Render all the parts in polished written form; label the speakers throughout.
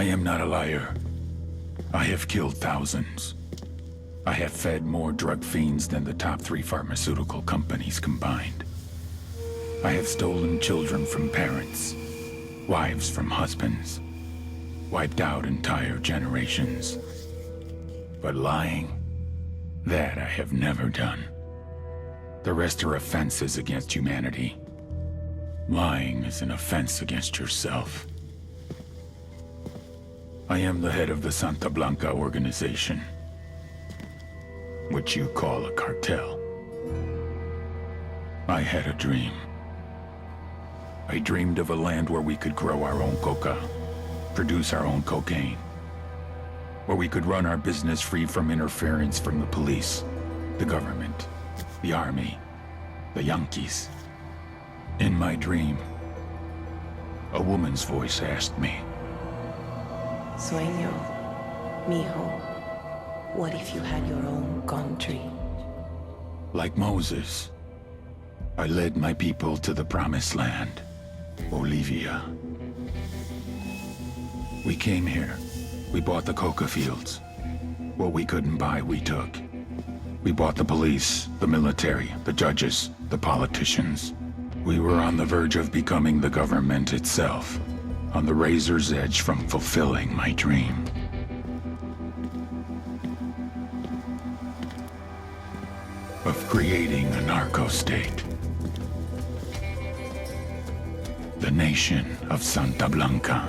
Speaker 1: am not a liar. I have killed thousands. I have fed more drug fiends than the top 3 pharmaceutical companies combined. I have stolen children from parents, wives from husbands, wiped out entire generations. But lying, that I have never done. The rest are offenses against humanity. Lying is an offense against yourself. I am the head of the Santa Blanca organization, which you call a cartel. I had a dream. I dreamed of a land where we could grow our own coca, produce our own cocaine, where we could run our business free from interference from the police, the government, the army, the Yankees. In my dream, a woman's voice asked me,
Speaker 2: Sueño, mijo, what if you had your own country?
Speaker 1: like Moses, I led my people to the promised land, Bolivia. We came here. We bought the coca fields. What we couldn't buy, we took. We bought the police, the military, the judges, the politicians. We were on the verge of becoming the government itself, on the razor's edge from fulfilling my dream. Of creating a narco-state. The nation of Santa Blanca.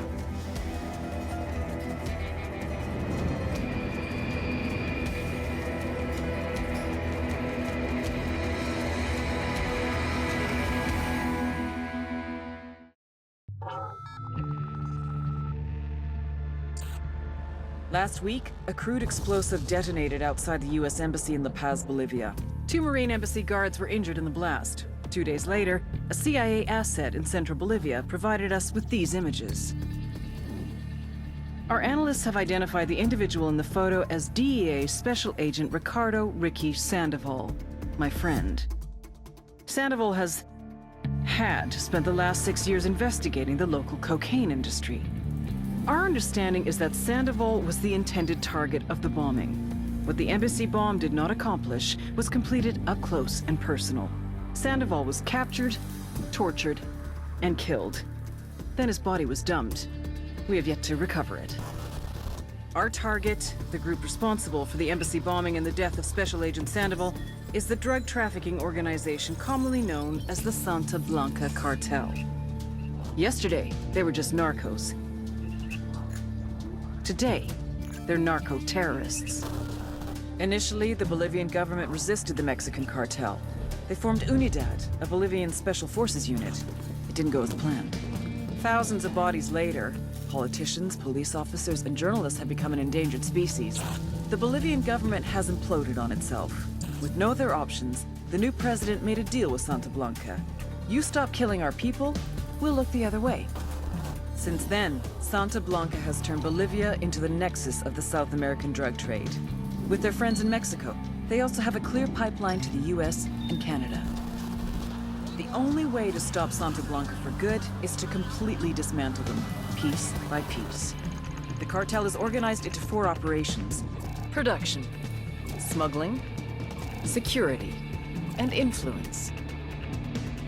Speaker 3: Last week, a crude explosive detonated outside the U.S. Embassy in La Paz, Bolivia. 2 Marine Embassy guards were injured in the blast. 2 days later, a CIA asset in central Bolivia provided us with these images. Our analysts have identified the individual in the photo as DEA Special Agent Ricardo Ricky Sandoval, my friend. Sandoval had spent the last 6 years investigating the local cocaine industry. Our understanding is that Sandoval was the intended target of the bombing. What the embassy bomb did not accomplish was completed up close and personal. Sandoval was captured, tortured, and killed. Then his body was dumped. We have yet to recover it. Our target, the group responsible for the embassy bombing and the death of Special Agent Sandoval, is the drug trafficking organization commonly known as the Santa Blanca Cartel. Yesterday, they were just narcos. Today, they're narco-terrorists. Initially, the Bolivian government resisted the Mexican cartel. They formed UNIDAD, a Bolivian special forces unit. It didn't go as planned. Thousands of bodies later, politicians, police officers, and journalists have become an endangered species. The Bolivian government has imploded on itself. With no other options, the new president made a deal with Santa Blanca. You stop killing our people, we'll look the other way. Since then, Santa Blanca has turned Bolivia into the nexus of the South American drug trade. With their friends in Mexico, they also have a clear pipeline to the US and Canada. The only way to stop Santa Blanca for good is to completely dismantle them, piece by piece. The cartel is organized into 4 operations: production, smuggling, security, and influence.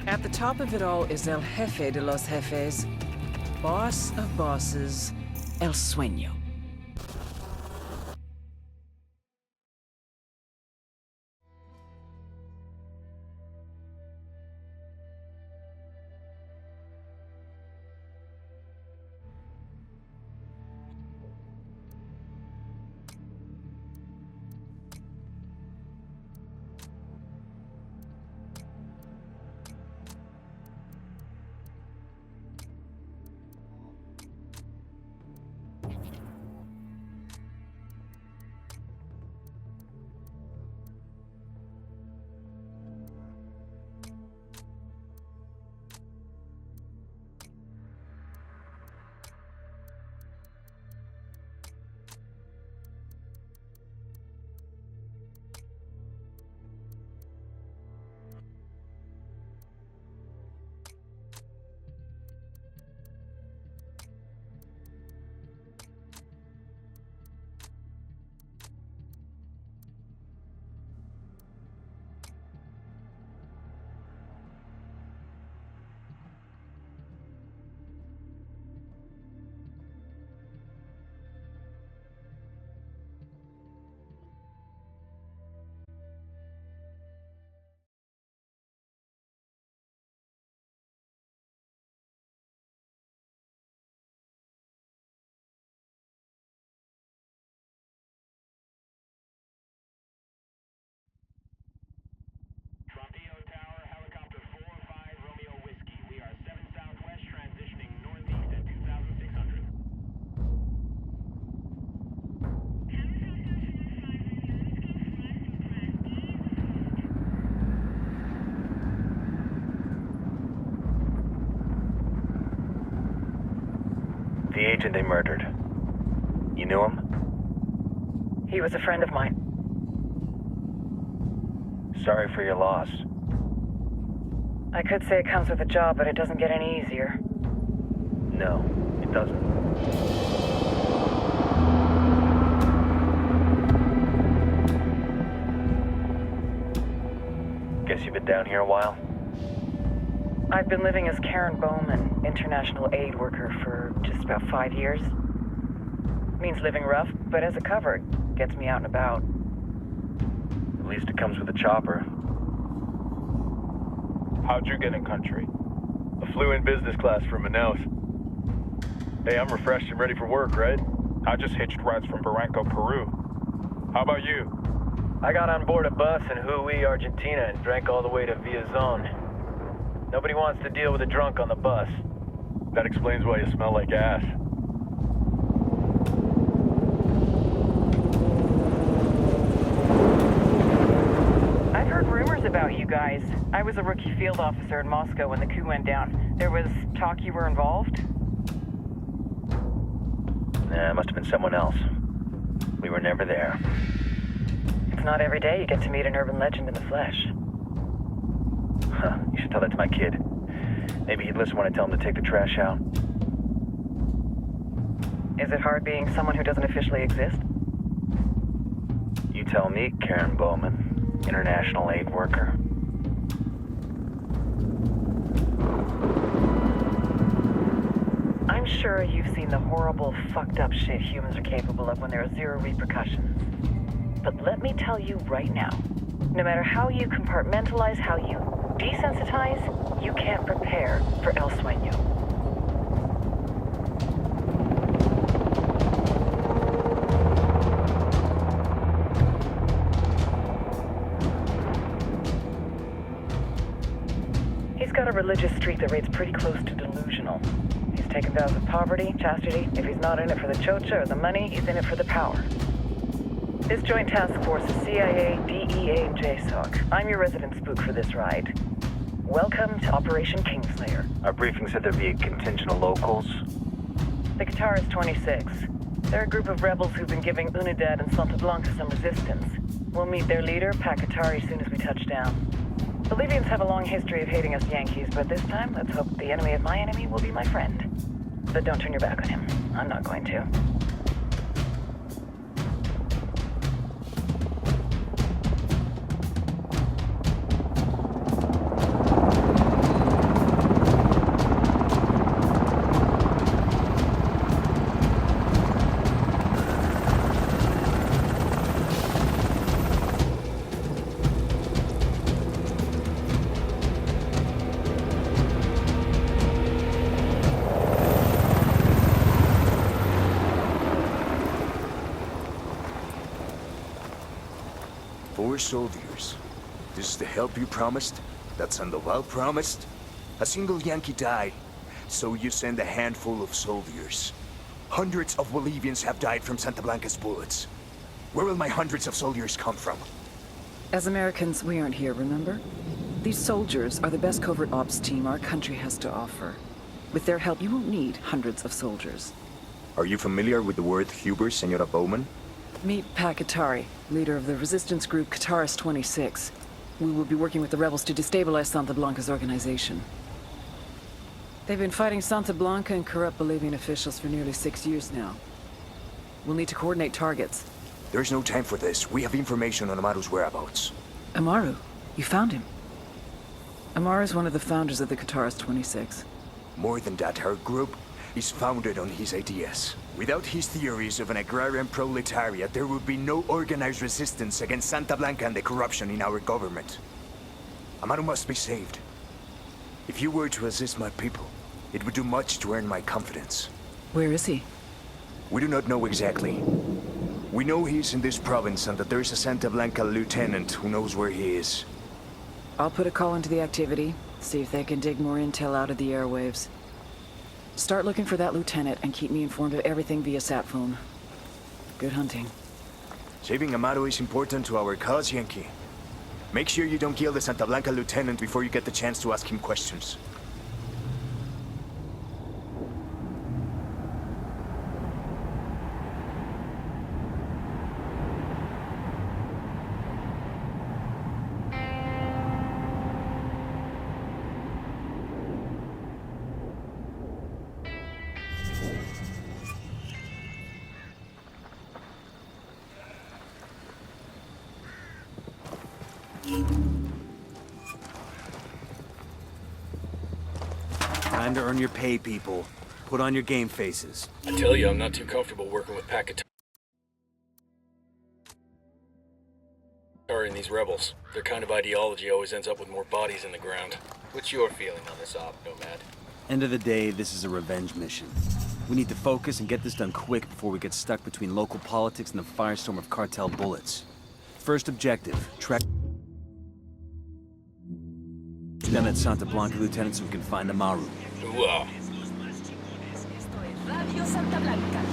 Speaker 3: At the top of it all is El Jefe de los Jefes, boss of bosses, El Sueño.
Speaker 4: The agent they murdered. You knew him?
Speaker 3: He was a friend of mine.
Speaker 4: Sorry for your loss.
Speaker 3: I could say it comes with a job, but it doesn't get any easier.
Speaker 4: No, it doesn't. Guess you've been down here a while?
Speaker 3: I've been living as Karen Bowman, international aid worker, for just about 5 years. Means living rough, but as a cover, gets me out and about.
Speaker 4: At least it comes with a chopper.
Speaker 5: How'd you get in country? I flew in business class from Manaus. Hey, I'm refreshed and ready for work, right? I just hitched rides from Barranco, Peru. How about you?
Speaker 4: I got on board a bus in Hui, Argentina, and drank all the way to Villazon. Nobody wants to deal with a drunk on the bus.
Speaker 5: That explains why you smell like ass.
Speaker 3: I've heard rumors about you guys. I was a rookie field officer in Moscow when the coup went down. There was talk you were involved?
Speaker 4: Nah, it must have been someone else. We were never there.
Speaker 3: It's not every day you get to meet an urban legend in the flesh.
Speaker 4: Huh, you should tell that to my kid. Maybe he'd listen when I tell him to take the trash out.
Speaker 3: Is it hard being someone who doesn't officially exist?
Speaker 4: You tell me, Karen Bowman, international aid worker.
Speaker 3: I'm sure you've seen the horrible, fucked up shit humans are capable of when there are zero repercussions. But let me tell you right now, no matter how you compartmentalize, how you desensitize, you can't prepare for El Sueño. He's got a religious streak that rates pretty close to delusional. He's taken vows of poverty, chastity. If he's not in it for the chocha or the money, he's in it for the power. This joint task force is CIA, DEA, and JSOC. I'm your resident spook for this ride. Welcome to Operation Kingslayer.
Speaker 4: Our briefing said there'd be a contingent of locals.
Speaker 3: The Qatar is 26. They're a group of rebels who've been giving Unidad and Santa Blanca some resistance. We'll meet their leader, Pakatari, soon as we touch down. Bolivians have a long history of hating us Yankees, but this time, let's hope the enemy of my enemy will be my friend. But don't turn your back on him. I'm not going to.
Speaker 6: Soldiers. This is the help you promised? That Sandoval promised? A single Yankee died, so you send a handful of soldiers. Hundreds of Bolivians have died from Santa Blanca's bullets. Where will my hundreds of soldiers come from?
Speaker 3: As Americans, we aren't here, remember? These soldiers are the best covert ops team our country has to offer. With their help, you won't need hundreds of soldiers.
Speaker 6: Are you familiar with the word Huber, Senora Bowman?
Speaker 3: Meet Pakatari, leader of the resistance group Qatar's 26. We will be working with the rebels to destabilize Santa Blanca's organization. They've been fighting Santa Blanca and corrupt Bolivian officials for nearly 6 years now. We'll need to coordinate targets.
Speaker 6: There's no time for this. We have information on Amaru's whereabouts.
Speaker 3: Amaru? You found him? Amaru is one of the founders of the Qatar's 26.
Speaker 6: More than that, her group is founded on his ideas. Without his theories of an agrarian proletariat, there would be no organized resistance against Santa Blanca and the corruption in our government. Amaru must be saved. If you were to assist my people, it would do much to earn my confidence.
Speaker 3: Where is he?
Speaker 6: We do not know exactly. We know he's in this province and that there's a Santa Blanca lieutenant who knows where he is.
Speaker 3: I'll put a call into the activity, see if they can dig more intel out of the airwaves. Start looking for that lieutenant and keep me informed of everything via sat phone. Good hunting.
Speaker 6: Saving Amaru is important to our cause, Yankee. Make sure you don't kill the Santa Blanca lieutenant before you get the chance to ask him questions.
Speaker 7: Time to earn your pay, people. Put on your game faces.
Speaker 8: I tell you, I'm not too comfortable working with Packetari and these rebels. Their kind of ideology always ends up with more bodies in the ground.
Speaker 9: What's your feeling on this op, Nomad?
Speaker 7: End of the day, this is a revenge mission. We need to focus and get this done quick before we get stuck between local politics and the firestorm of cartel bullets. First objective, track down that Santa Blanca lieutenant so we can find Amaru.
Speaker 8: Ooh,
Speaker 2: Radio Santa Blanca.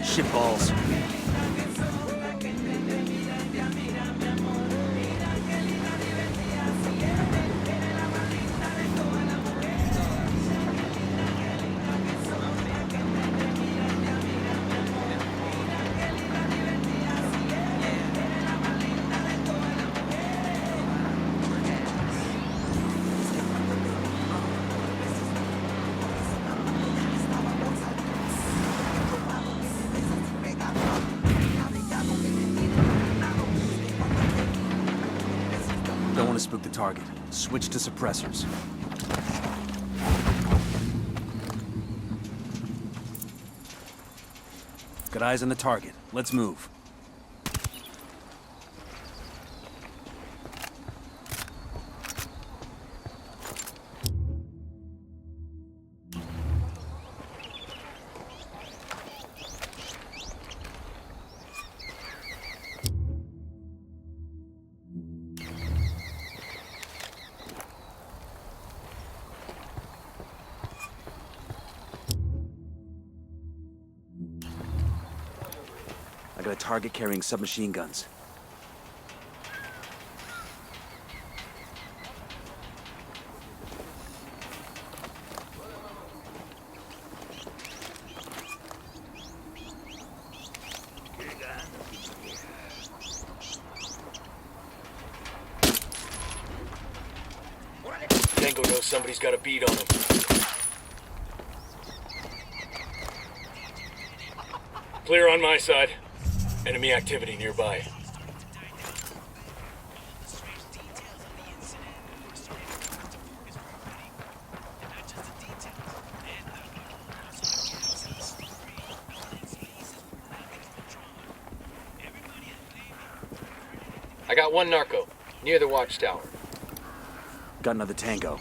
Speaker 7: Shitballs. Don't want to spook the target. Switch to suppressors. Got eyes on the target. Let's move. I got a target carrying submachine guns.
Speaker 8: Tango knows somebody's got a bead on him. Clear on my side. Enemy activity nearby.
Speaker 9: I got one narco, near the watchtower.
Speaker 7: Got another tango.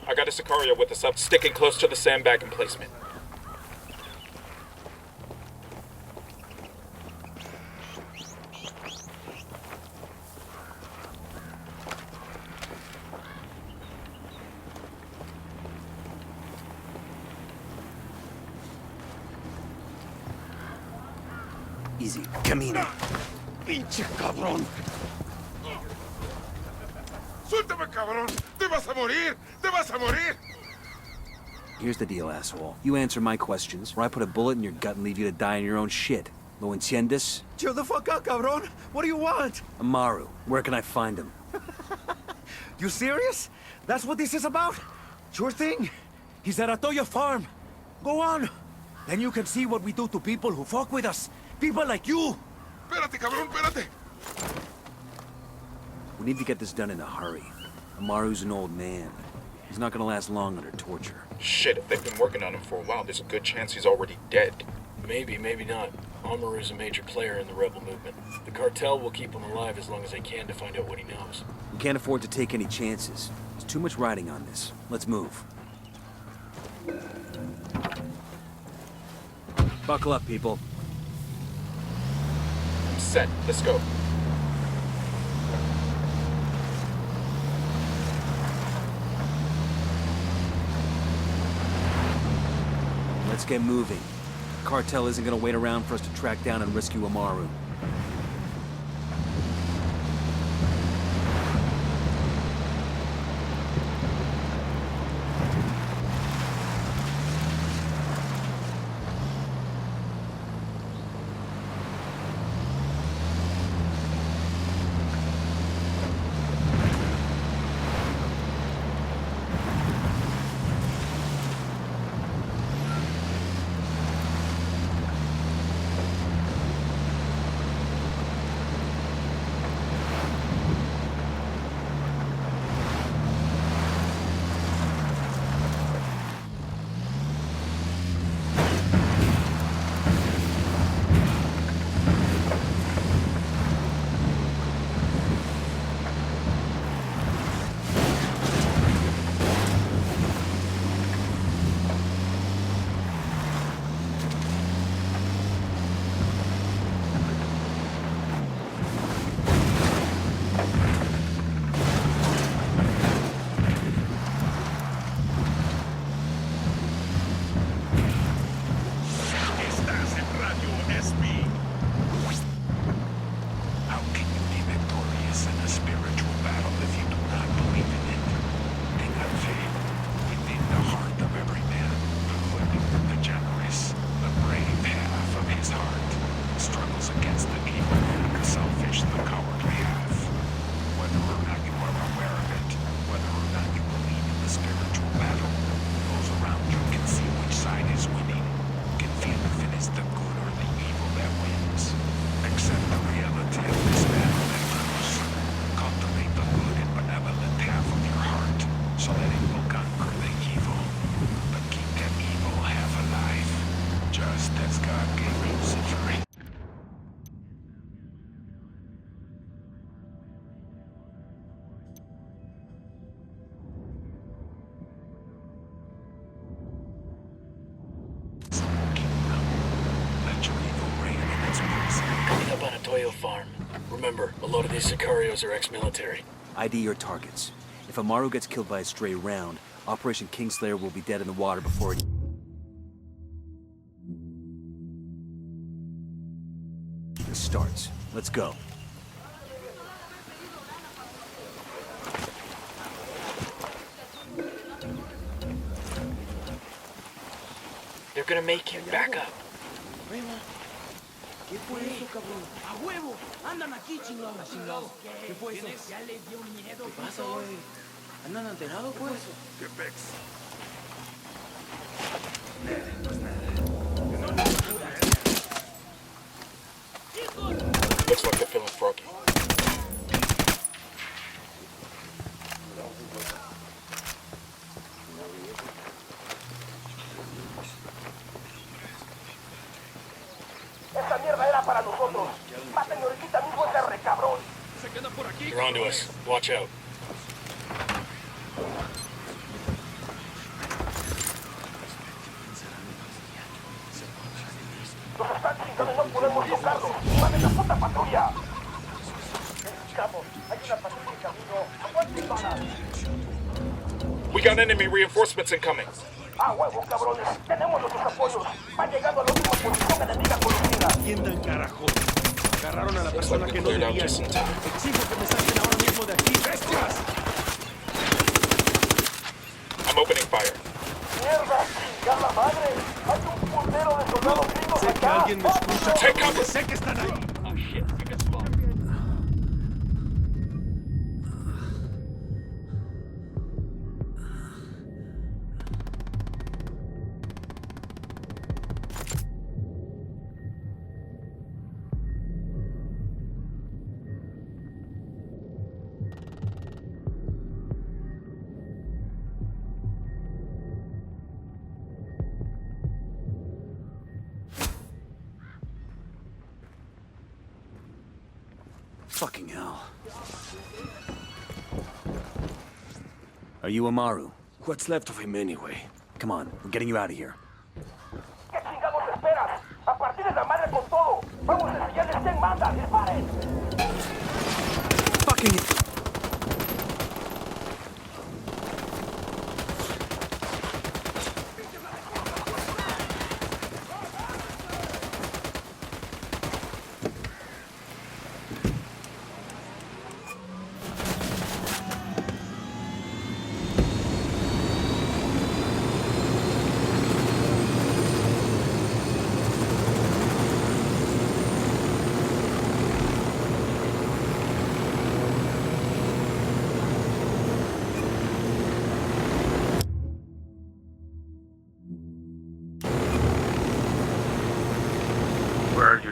Speaker 5: I got a Sicario with us up, sticking close to the sandbag emplacement.
Speaker 7: Easy. Camino.
Speaker 10: ¡Pinche cabrón! ¡Suéltame, cabrón! ¡Te vas a morir! ¡Te vas a morir!
Speaker 7: Here's the deal, asshole. You answer my questions, or I put a bullet in your gut and leave you to die in your own shit. ¿Lo entiendes?
Speaker 10: Chill the fuck out, cabrón! What do you want?
Speaker 7: Amaru, where can I find him?
Speaker 10: You serious? That's what this is about?
Speaker 6: Sure thing. He's at Atoya Farm. Go on. Then you can see what we do to people who fuck with us. People like you.
Speaker 10: Espérate, cabrón, espérate.
Speaker 7: We need to get this done in a hurry. Amaru's an old man. He's not gonna last long under torture.
Speaker 11: Shit, if they've been working on him for a while, there's a good chance he's already dead.
Speaker 8: Maybe, maybe not. Amaru's a major player in the rebel movement. The cartel will keep him alive as long as they can to find out what he knows.
Speaker 7: We can't afford to take any chances. There's too much riding on this. Let's move. Buckle up, people.
Speaker 11: I'm set. Let's go.
Speaker 7: Let's get moving. The cartel isn't gonna wait around for us to track down and rescue Amaru.
Speaker 8: Farm. Remember, a lot of these Sicarios are ex-military.
Speaker 7: ID your targets. If Amaru gets killed by a stray round, Operation Kingslayer will be dead in the water before it starts. Let's go.
Speaker 8: They're gonna make you back up.
Speaker 12: ¿Qué fue eso, cabrón? ¡A huevo! ¡Andan aquí, chingados! ¿Qué fue eso? Ya les dio miedo. ¿Qué pasa, güey? ¿Andan alterados, pues?
Speaker 10: ¿Qué pex?
Speaker 11: Looks like they're feeling froggy.
Speaker 12: Esta mierda era para nosotros. Maten ahorita mismo ese recabrón.
Speaker 10: Se queda por aquí.
Speaker 8: They're onto us. Watch out.
Speaker 12: Nos están chingando y no podemos tocarlos. ¡Maten la puta patrulla! Necesitamos. Hay una patrulla en camino. ¡Aguanten balas!
Speaker 11: We got enemy reinforcements incoming.
Speaker 12: ¡Ah, huevo, cabrones! ¡Tenemos nuestros apoyos! ¡Va llegando a la última posición enemiga conocida!
Speaker 10: ¿Quién del carajo? Agarraron a la persona que no debían. Exijo que me saquen ahora mismo de aquí. ¡Bestias!
Speaker 11: I'm opening fire.
Speaker 12: ¡Mierda! ¡Chingada madre! ¡Hay un puntero de soldados gringos
Speaker 10: Sé que
Speaker 12: acá!
Speaker 10: alguien me escucha.
Speaker 11: Take cover.
Speaker 10: Sé que están ahí.
Speaker 8: Oh shit, we got spot.
Speaker 7: Fucking hell. Are you Amaru?
Speaker 10: What's left of him anyway?
Speaker 7: Come on, we're getting you out of here.
Speaker 12: ¿Qué chingados esperas? A partir de la madre con todo. Vamos a enseñarles quién manda. ¡Disparen!
Speaker 7: Fucking...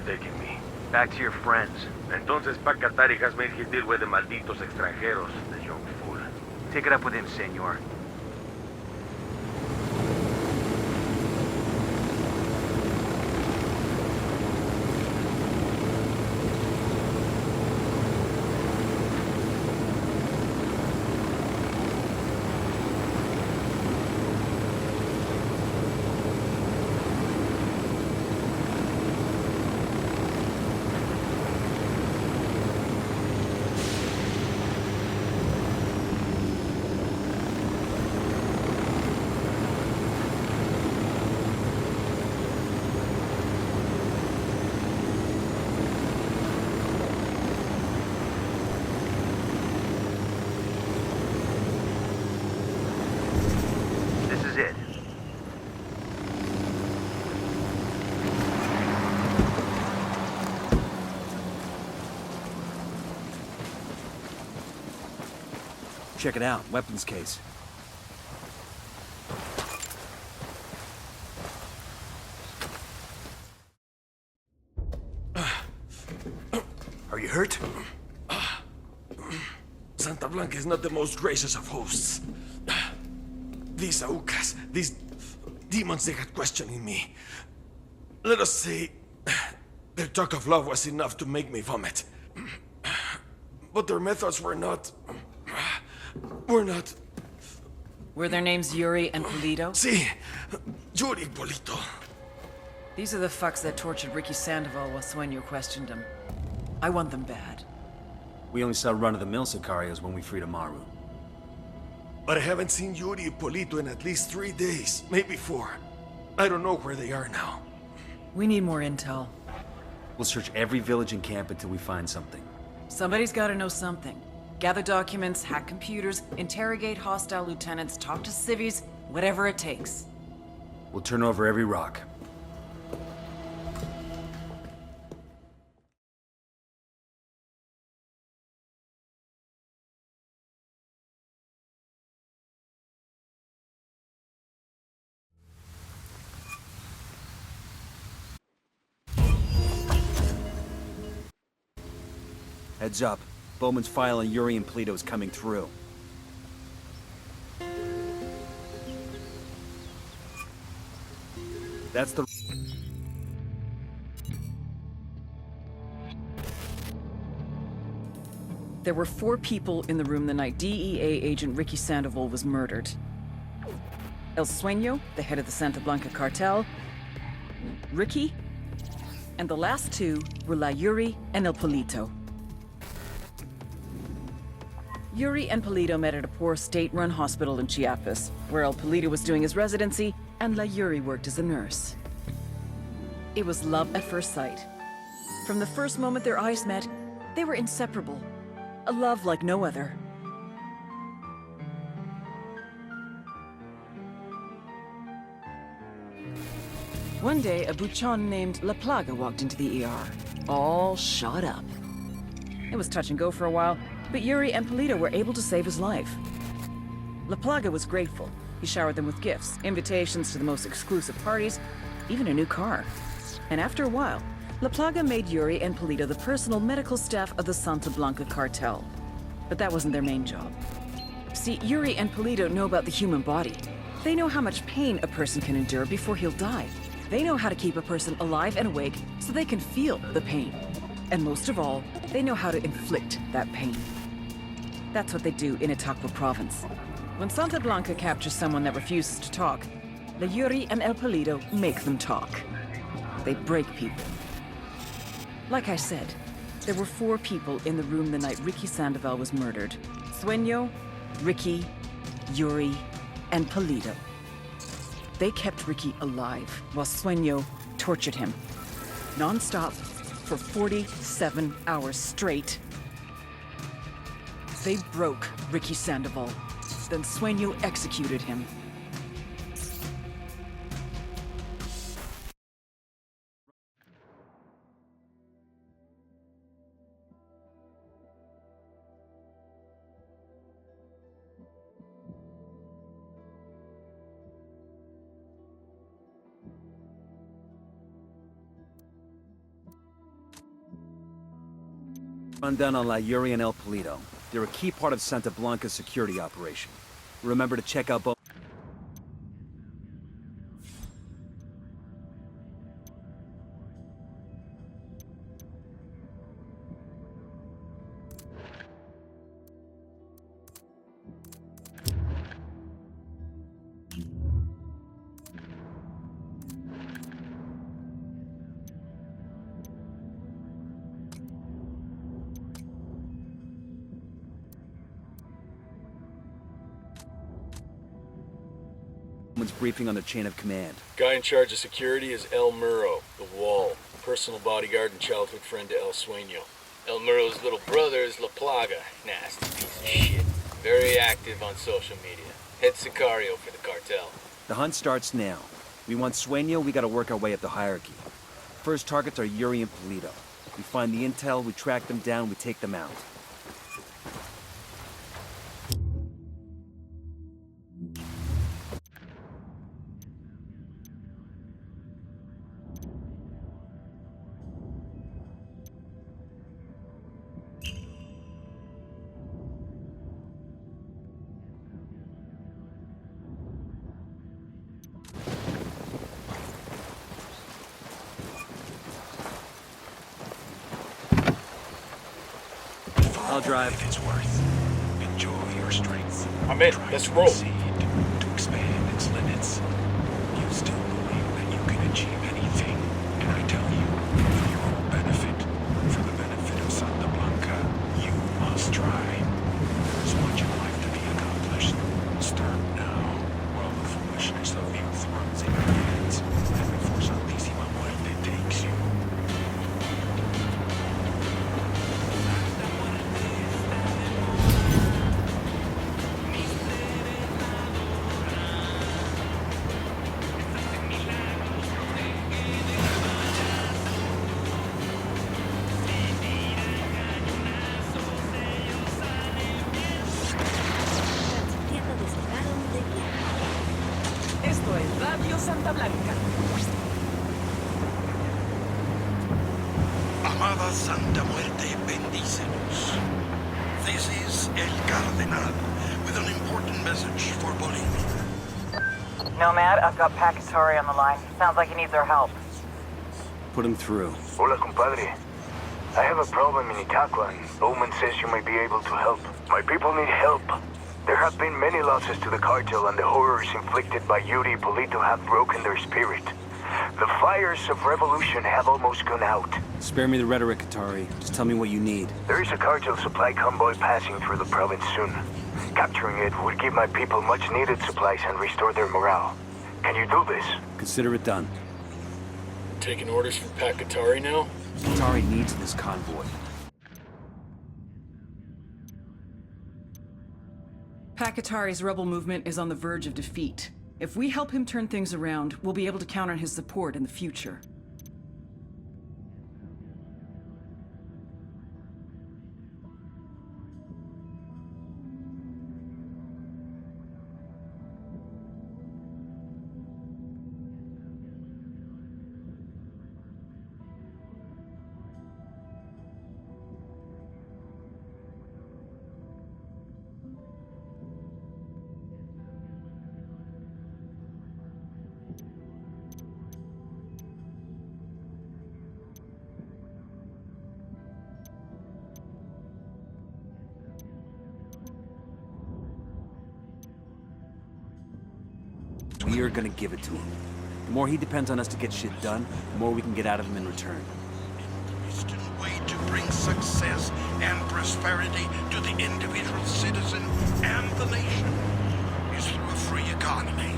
Speaker 10: Taking me back to your friends. Entonces, pa' Qatar has made his deal with the malditos extranjeros, the young fool.
Speaker 7: Take it up with him, senor. Check it out, weapons case.
Speaker 10: Are you hurt? Santa Blanca is not the most gracious of hosts. These Aucas, these demons they had questioning me. Let us say, their talk of love was enough to make me vomit. But their methods were not...
Speaker 3: Were their names Yuri and Polito?
Speaker 10: Si, Yuri Polito.
Speaker 3: These are the fucks that tortured Ricky Sandoval while Sueño questioned him. I want them bad.
Speaker 7: We only saw run-of-the-mill Sicarios when we freed Amaru.
Speaker 10: But I haven't seen Yuri and Polito in at least 3 days, maybe 4. I don't know where they are now.
Speaker 3: We need more intel.
Speaker 7: We'll search every village and camp until we find something.
Speaker 3: Somebody's gotta know something. Gather documents, hack computers, interrogate hostile lieutenants, talk to civvies, whatever it takes.
Speaker 7: We'll turn over every rock. Heads up. Bowman's file on Yuri and Polito is coming through. That's the...
Speaker 3: There were 4 people in the room the night DEA agent Ricky Sandoval was murdered. El Sueño, the head of the Santa Blanca cartel, Ricky, and the last 2 were La Yuri and El Polito. Yuri and Polito met at a poor state-run hospital in Chiapas, where El Polito was doing his residency and La Yuri worked as a nurse. It was love at first sight. From the first moment their eyes met, they were inseparable. A love like no other. One day, a buchon named La Plaga walked into the ER, all shot up. It was touch and go for a while, but Yuri and Polito were able to save his life. La Plaga was grateful. He showered them with gifts, invitations to the most exclusive parties, even a new car. And after a while, La Plaga made Yuri and Polito the personal medical staff of the Santa Blanca cartel. But that wasn't their main job. See, Yuri and Polito know about the human body. They know how much pain a person can endure before he'll die. They know how to keep a person alive and awake so they can feel the pain. And most of all, they know how to inflict that pain. That's what they do in Itaqua province. When Santa Blanca captures someone that refuses to talk, La Yuri and El Polito make them talk. They break people. Like I said, there were 4 people in the room the night Ricky Sandoval was murdered. Sueño, Ricky, Yuri, and Polito. They kept Ricky alive while Sueño tortured him. Non-stop for 47 hours straight. They broke Ricky Sandoval. Then Sueño executed him.
Speaker 7: Rundown on La Yuri and El Polito. They're a key part of Santa Blanca's security operation. Remember to check out both. Briefing on their chain of command.
Speaker 8: Guy in charge of security is El Muro, the Wall, personal bodyguard and childhood friend to El Sueño.
Speaker 9: El Muro's little brother is La Plaga, nasty piece of shit. Very active on social media. Head Sicario for the cartel.
Speaker 7: The hunt starts now. We want Sueño, we gotta work our way up the hierarchy. First targets are Yuri and Polito. We find the intel, we track them down, we take them out. I'll drive.
Speaker 1: If it's worth, enjoy your strength.
Speaker 8: I'm in.
Speaker 1: Try
Speaker 8: Let's
Speaker 1: to
Speaker 8: roll.
Speaker 1: proceed, to expand its limits. You still believe that you can achieve anything, and I tell you, for your own benefit, for the benefit of Santa Blanca, you must try. There is much in life to be accomplished. Start now, while the foolishness of youth runs in your hands, and before Santísima Muerte takes you.
Speaker 3: Esto es Radio Santa Blanca.
Speaker 13: Amada Santa Muerte, bendícenos. This is El Cardenal with an important message for Bolivia.
Speaker 14: Nomad, I've got Pakatari on the line. Sounds like he needs our help.
Speaker 7: Put him through.
Speaker 6: Hola, compadre. I have a problem in Itaqua, and Omen says you might be able to help. My people need help. There have been many losses to the cartel, and the horrors inflicted by Yuri Polito have broken their spirit. The fires of revolution have almost gone out.
Speaker 7: Spare me the rhetoric, Atari. Just tell me what you need.
Speaker 6: There is a cartel supply convoy passing through the province soon. Capturing it would give my people much-needed supplies and restore their morale. Can you do this?
Speaker 7: Consider it done.
Speaker 8: Taking orders from Pakatari now?
Speaker 7: Atari needs this convoy.
Speaker 3: Pakatari's rebel movement is on the verge of defeat. If we help him turn things around, we'll be able to count on his support in the future.
Speaker 7: we're gonna give it to him. The more he depends on us to get shit done, the more we can get out of him in return.
Speaker 13: Way to bring success and prosperity to the individual citizen and the nation is through a free economy.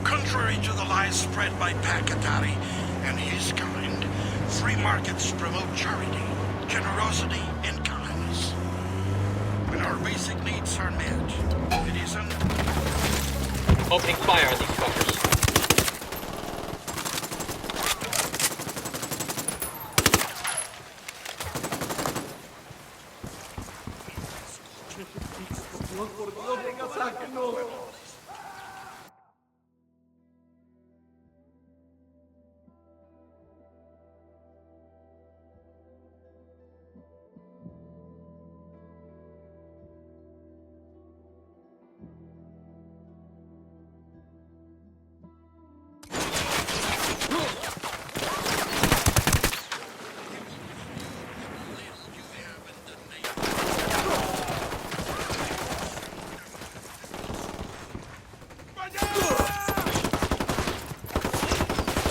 Speaker 13: Contrary to the lies spread by TAKTYCZNA and his kind, free markets promote charity, generosity, and kindness. When our basic needs are met, it isn't...
Speaker 9: Opening fire on these fuckers.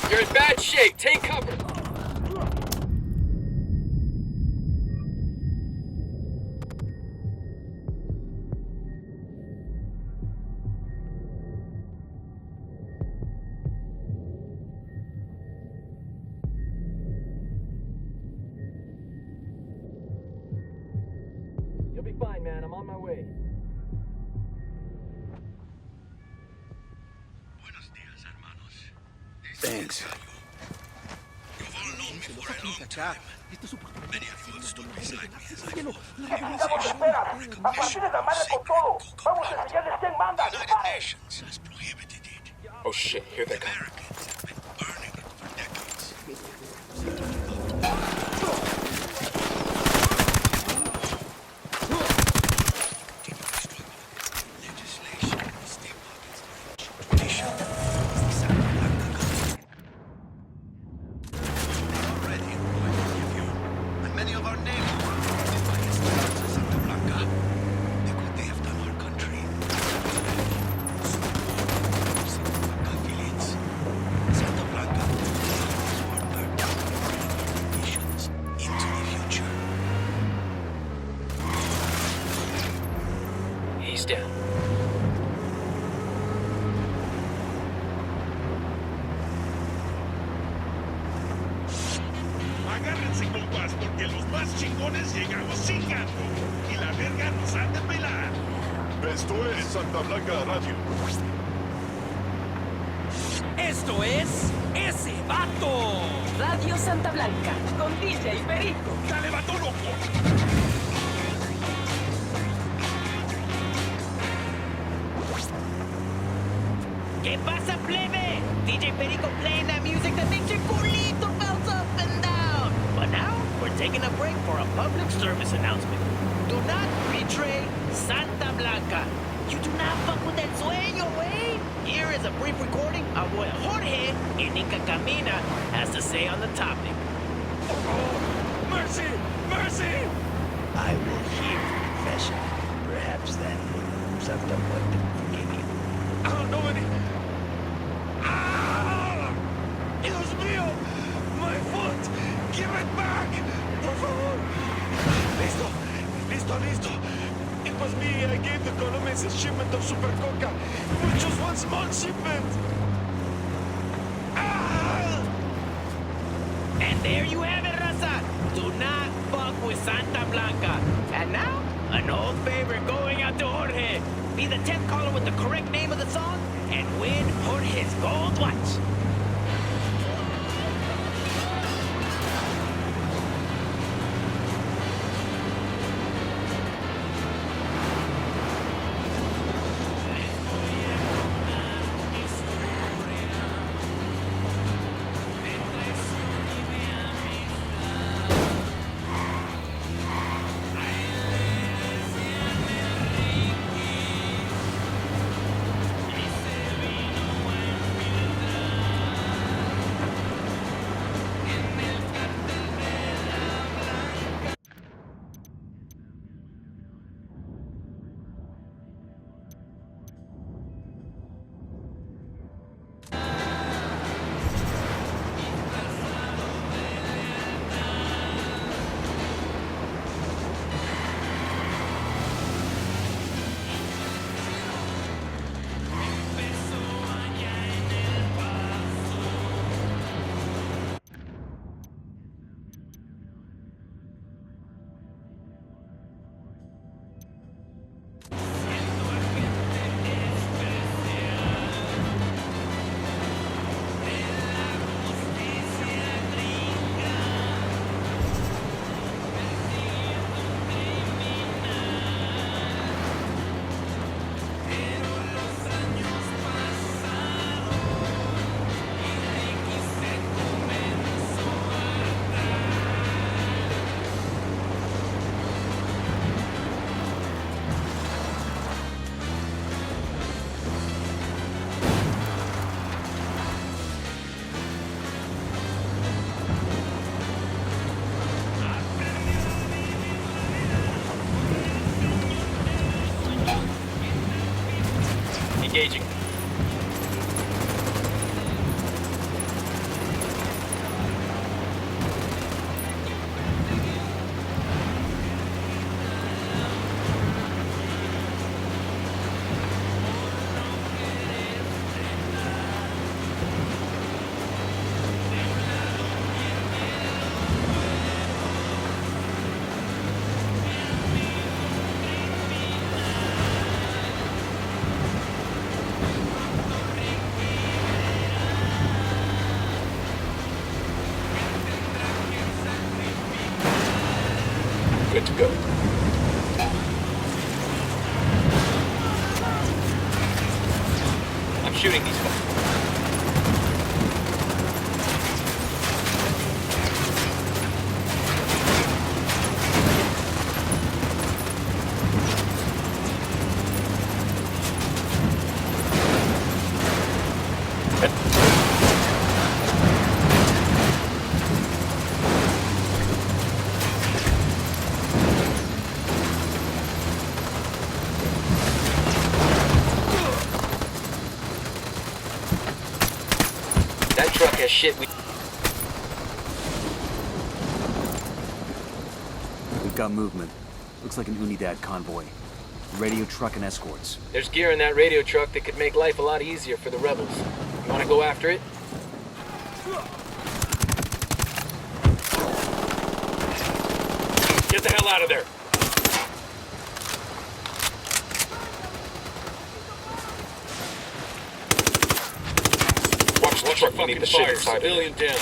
Speaker 9: You're in bad shape. Take cover. You'll be fine, man. I'm on my way.
Speaker 7: Thanks.
Speaker 12: Necesitamos esperar. A partir de la madre con todo. Vamos a enseñarles quién manda.
Speaker 11: Oh shit, here they come.
Speaker 13: Many of our neighbors were affected by the storms of Santa Blanca. Look what they have done our country. Santa Blanca affiliates. Santa Blanca is our part of nations into the future.
Speaker 9: He's down.
Speaker 15: Agárrense, compas, porque los más chingones llegamos chingando. Y la verga nos han de pelar.
Speaker 16: Esto es Santa Blanca Radio.
Speaker 17: Esto es ese vato.
Speaker 2: Radio Santa Blanca, con DJ Perico.
Speaker 15: ¡Dale, vato loco!
Speaker 17: ¿Qué pasa, plebe? DJ Perico playing that music that makes your culito bounce up and down. But now, we're taking a break for a public service announcement. Do not betray Santa Blanca. You do not fuck with that sueño, eh? Here is a brief recording of what Jorge in Inca Camina has to say on the topic.
Speaker 15: Oh, mercy! Mercy!
Speaker 18: I will hear confession. Perhaps then Santa Blanca will forgive you.
Speaker 15: I don't know any... Ah! Dios mío! My foot! Give it back! Por favor! Listo! Listo, listo! It was me. I gave the Colombians a shipment of Super Coca, which was one small shipment! Ah!
Speaker 17: And there you have it, raza. Do not fuck with Santa Blanca. And now, an old favor going out to Jorge. Be the 10th caller with the correct name of the song and win Jorge's gold watch.
Speaker 9: Engaging.
Speaker 8: Good to go.
Speaker 9: I'm shooting these fuckers. That truck has shit we...
Speaker 7: We've got movement. Looks like an Unidad convoy. Radio truck and escorts.
Speaker 9: There's gear in that radio truck that could make life a lot easier for the rebels. You wanna go after it?
Speaker 8: Get the hell out of there!
Speaker 9: Watch
Speaker 8: Watch our fucking fire, civilian down.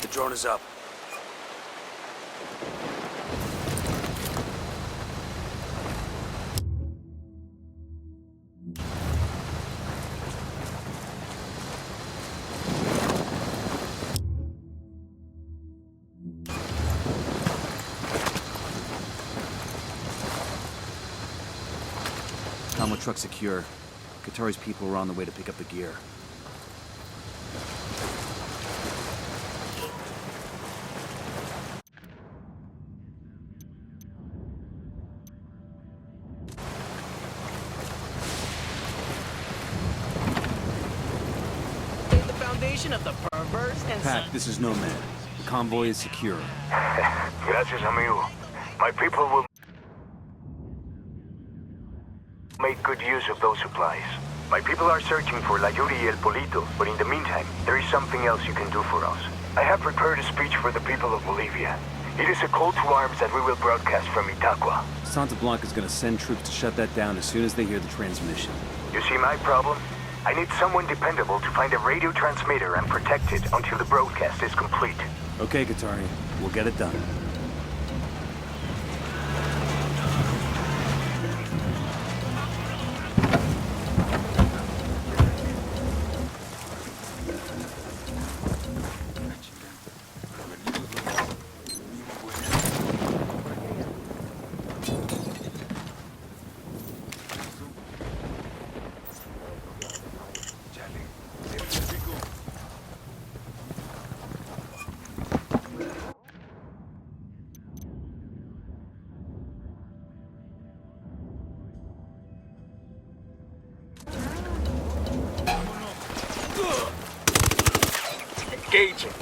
Speaker 7: The drone is up. Combo truck secure. Qatari's people are on the way to pick up the gear.
Speaker 17: The foundation of the perverse and
Speaker 7: Pac, this is Nomad. The convoy is secure.
Speaker 6: Gracias, amigo. My people will make good use of those supplies. My people are searching for La Yuri y El Polito, but in the meantime, there is something else you can do for us. I have prepared a speech for the people of Bolivia. It is a call to arms that we will broadcast from Itaqua.
Speaker 7: Santa Blanca's gonna send troops to shut that down as soon as they hear the transmission.
Speaker 6: You see my problem? I need someone dependable to find a radio transmitter and protect it until the broadcast is complete.
Speaker 7: Okay, Qatari. We'll get it done.
Speaker 8: Engaging.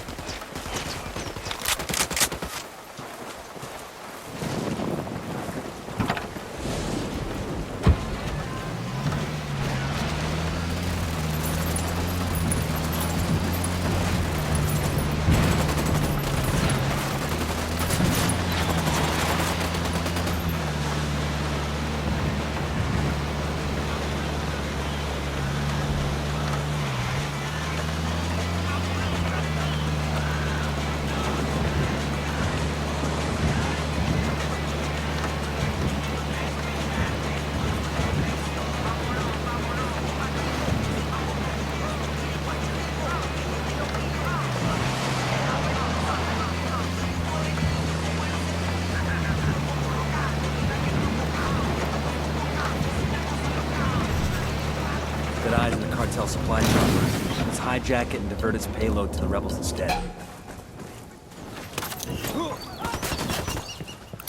Speaker 7: cartel supply chopper. Let's hijack it and divert its payload to the rebels instead.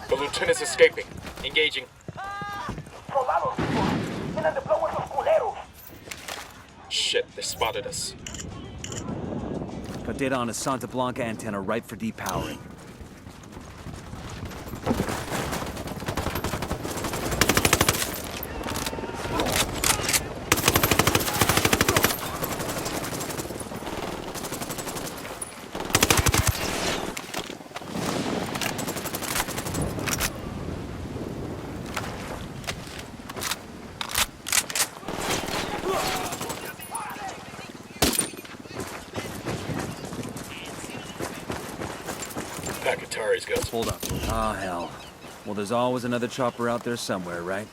Speaker 8: The lieutenant's escaping. Engaging. Shit, they spotted us.
Speaker 7: Got data on a Santa Blanca antenna right for depowering.
Speaker 8: TAKTYCZNA's got...
Speaker 7: Hold up. Ah, hell. Well, there's always another chopper out there somewhere, right?